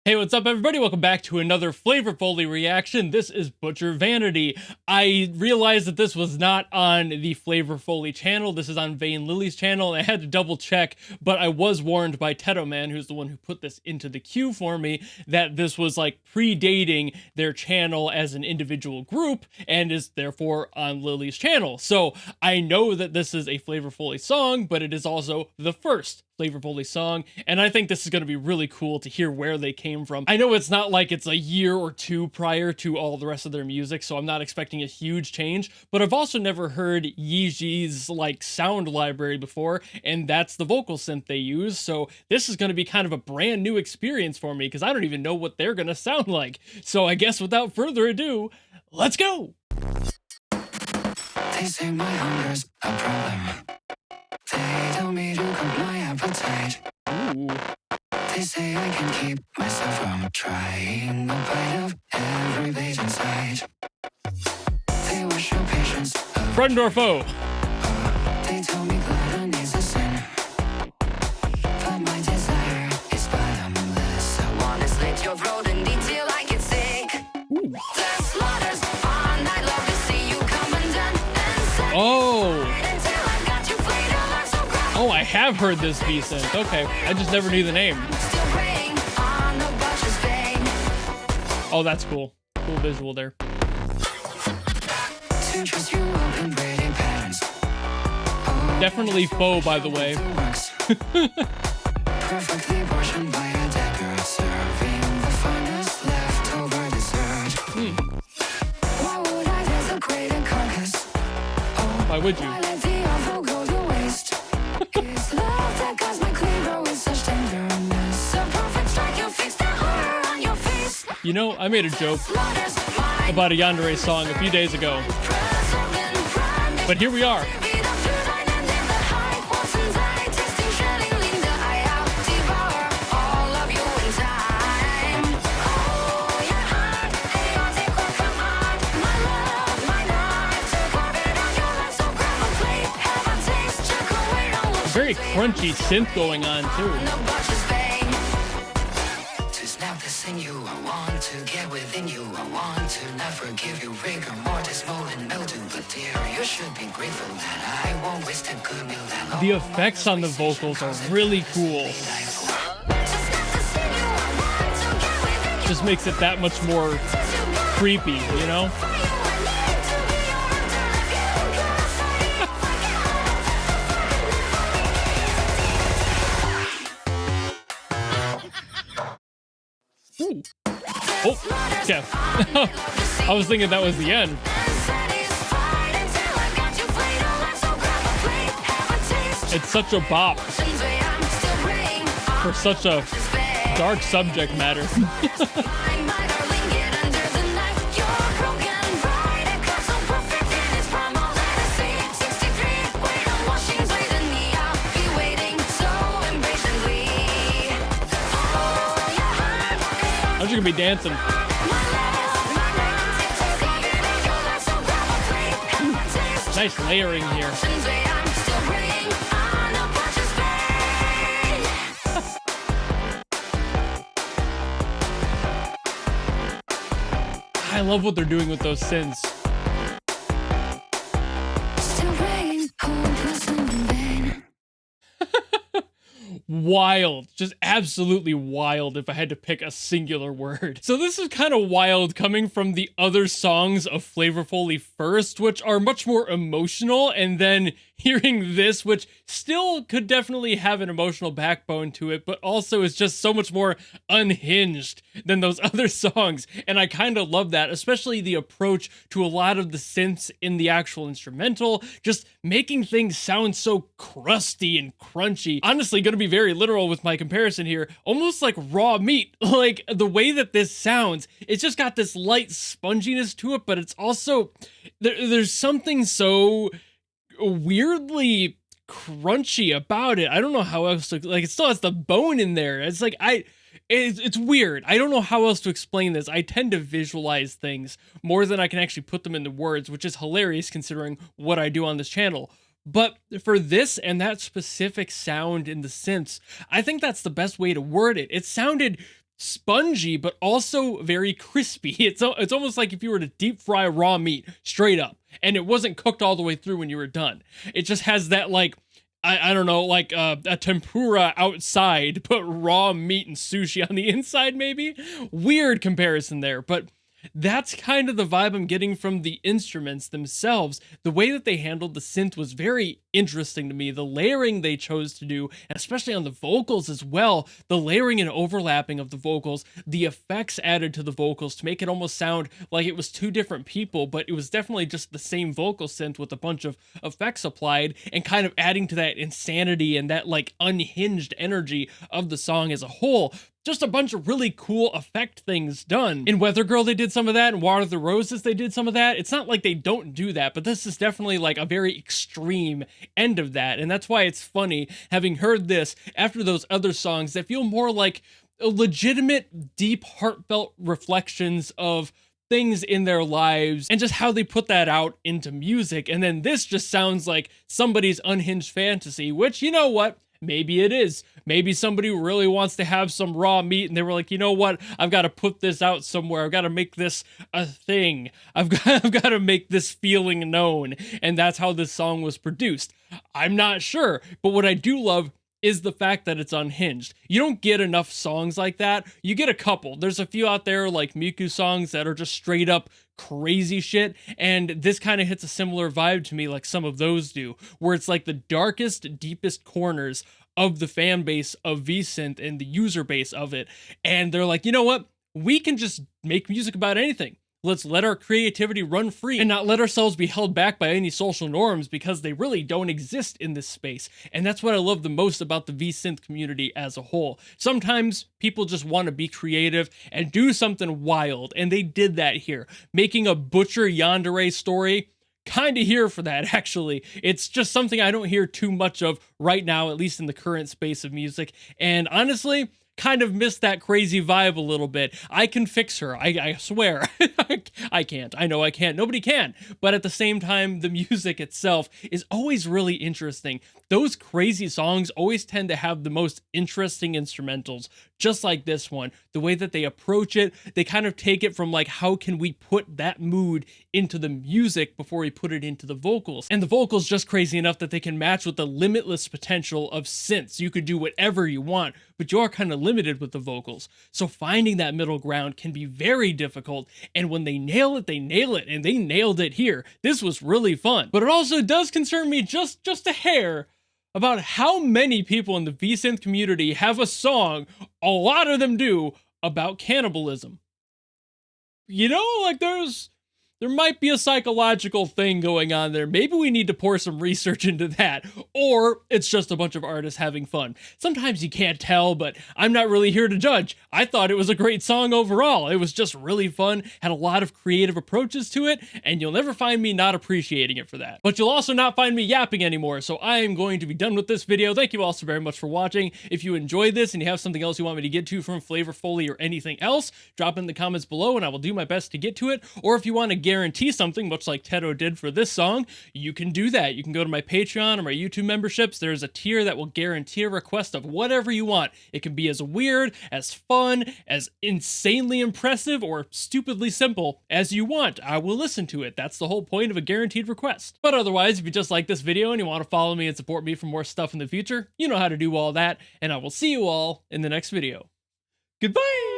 Hey, what's up, everybody? Welcome back to another Flavor Foley reaction. This is Butcher Vanity. I realized that this was not on the Flavor Foley channel. This is on Vane Lily's channel, and I had to double check, but I was warned by Teto Man, who's the one who put this into the queue for me, that this was like predating their channel as an individual group and is therefore on Lily's channel. So I know that this is a Flavor Foley song, but it is also the first Flavor Foley song, and I think this is going to be really cool to hear where they came from. I know it's not like it's a year or two prior to all the rest of their music, so I'm not expecting a huge change, but I've also never heard Yeezy's like sound library before, and that's the vocal synth they use, so this is going to be kind of a brand new experience for me, because I don't even know what they're going to sound like. So I guess without further ado, let's go! They say my hunger's a problem. They tell me to cut my appetite. Ooh. They say I can keep myself from trying a bite of every page inside. They wish your patience a Friend or foe? They tell me gluttony's a sin, but my desire is bottomless. I wanna slit your throat and eat till I get sick. Ooh. The slaughter's on. I'd love to see you come undone and set Oh. until I've got you flayed alive. So grab Oh, I have heard this V-synth. Okay, I just never knew the name. still praying on the butcher's vein. Oh, that's cool. Cool visual there. To dress you up in pretty patterns. Definitely faux, by the way. Perfectly portioned by a dagger, serving the finest leftover dessert. Why would I desecrate a carcass? Why would you? Why let the offal go to waste? It's love that caused my cleaver with such tenderness. A perfect strike, you fix the horror on your face. You know, I made a joke Slaughter's mine, about a Yandere song a few days ago, preserved in prime. but here we are. Be the food I named in the height. Once inside, tasting shredding, lean the eye out. Devour all of you in time. Oh, your heart, hey, I'll take what come on. My love, my knife, to carve it on your life. So grab a plate, have a taste, check away, don't look Very crunchy synth going on, too. the butcher's vein. To snap the sinew, I want to get within you. I want to not forgive you, rigor mortis, mold and mildew. But dear, you should be grateful that I won't waste a good meal that long. The effects on the vocals are really cool. Just makes it that much more creepy, you know? Ooh. Oh, yeah. I was thinking that was the end. It's such a bop for such a dark subject matter. I'm just gonna be dancing. Nice layering here. I love what they're doing with those synths. Wild, just absolutely wild if I had to pick a singular word. So this is kind of wild coming from the other songs of Flavor Foley first, which are much more emotional, and then hearing this, which still could definitely have an emotional backbone to it, but also is just so much more unhinged than those other songs. And I kind of love that, especially the approach to a lot of the synths in the actual instrumental, just making things sound so crusty and crunchy. Honestly, gonna be very literal with my comparison here, almost like raw meat. Like the way that this sounds, it's just got this light sponginess to it, but it's also, there's something so weirdly crunchy about it. I don't know how else to, like, it still has the bone in there. It's like, it's weird. I don't know how else to explain this. I tend to visualize things more than I can actually put them into words, which is hilarious considering what I do on this channel. But for this and that specific sound in the synths, I think that's the best way to word it. It sounded spongy, but also very crispy. It's almost like if you were to deep fry raw meat straight up, and it wasn't cooked all the way through when you were done. It just has that like I don't know, like a tempura outside, but raw meat and sushi on the inside, maybe? Weird comparison there, but that's kind of the vibe I'm getting from the instruments themselves. The way that they handled the synth was very interesting to me. The layering they chose to do, and especially on the vocals as well, the layering and overlapping of the vocals, the effects added to the vocals to make it almost sound like it was two different people, but it was definitely just the same vocal synth with a bunch of effects applied, and kind of adding to that insanity and that like unhinged energy of the song as a whole. Just a bunch of really cool effect things done. In Weather Girl, they did some of that. In Water the Roses, they did some of that. It's not like they don't do that, but this is definitely like a very extreme end of that. And that's why it's funny having heard this after those other songs that feel more like legitimate, deep, heartfelt reflections of things in their lives and just how they put that out into music. And then this just sounds like somebody's unhinged fantasy, which, you know what? Maybe it is. Maybe somebody really wants to have some raw meat and they were like, you know what? I've got to put this out somewhere. I've got to make this a thing. I've got to make this feeling known. And that's how this song was produced. I'm not sure. But what I do love is the fact that it's unhinged. You don't get enough songs like that. You get a couple. There's a few out there like Miku songs that are just straight up crazy shit, and this kind of hits a similar vibe to me like some of those do, where it's like the darkest, deepest corners of the fan base of VSynth and the user base of it, and they're like, you know what? We can just make music about anything. Let's let our creativity run free and not let ourselves be held back by any social norms, because they really don't exist in this space. And that's what I love the most about the VSynth community as a whole. Sometimes people just want to be creative and do something wild, and they did that here. Making a Butcher Yandere story, kind of here for that, actually. It's just something I don't hear too much of right now, at least in the current space of music. And honestly, kind of miss that crazy vibe a little bit. I can fix her. I swear. I can't. I know I can't. Nobody can. But at the same time, the music itself is always really interesting. Those crazy songs always tend to have the most interesting instrumentals, just like this one. The way that they approach it, they kind of take it from like, how can we put that mood into the music before we put it into the vocals? And the vocals just crazy enough that they can match with the limitless potential of synths. You could do whatever you want, but you are kind of limited with the vocals. So finding that middle ground can be very difficult, and when they nail it, and they nailed it here. This was really fun. But it also does concern me just a hair about how many people in the VSynth community have a song, a lot of them do, about cannibalism. You know, like there might be a psychological thing going on there. Maybe we need to pour some research into that. Or it's just a bunch of artists having fun. Sometimes you can't tell, but I'm not really here to judge. I thought it was a great song overall. It was just really fun, had a lot of creative approaches to it, and you'll never find me not appreciating it for that. But you'll also not find me yapping anymore, so I am going to be done with this video. Thank you all so very much for watching. If you enjoyed this and you have something else you want me to get to from Flavor Foley or anything else, drop in the comments below and I will do my best to get to it. Or if you want to guarantee something, much like Tedo did for this song, you can do that. You can go to my Patreon or my YouTube memberships. There's a tier that will guarantee a request of whatever you want. It can be as weird, as fun, as insanely impressive, or stupidly simple as you want. I will listen to it. That's the whole point of a guaranteed request. But otherwise, if you just like this video and you want to follow me and support me for more stuff in the future, you know how to do all that, and I will see you all in the next video. Goodbye!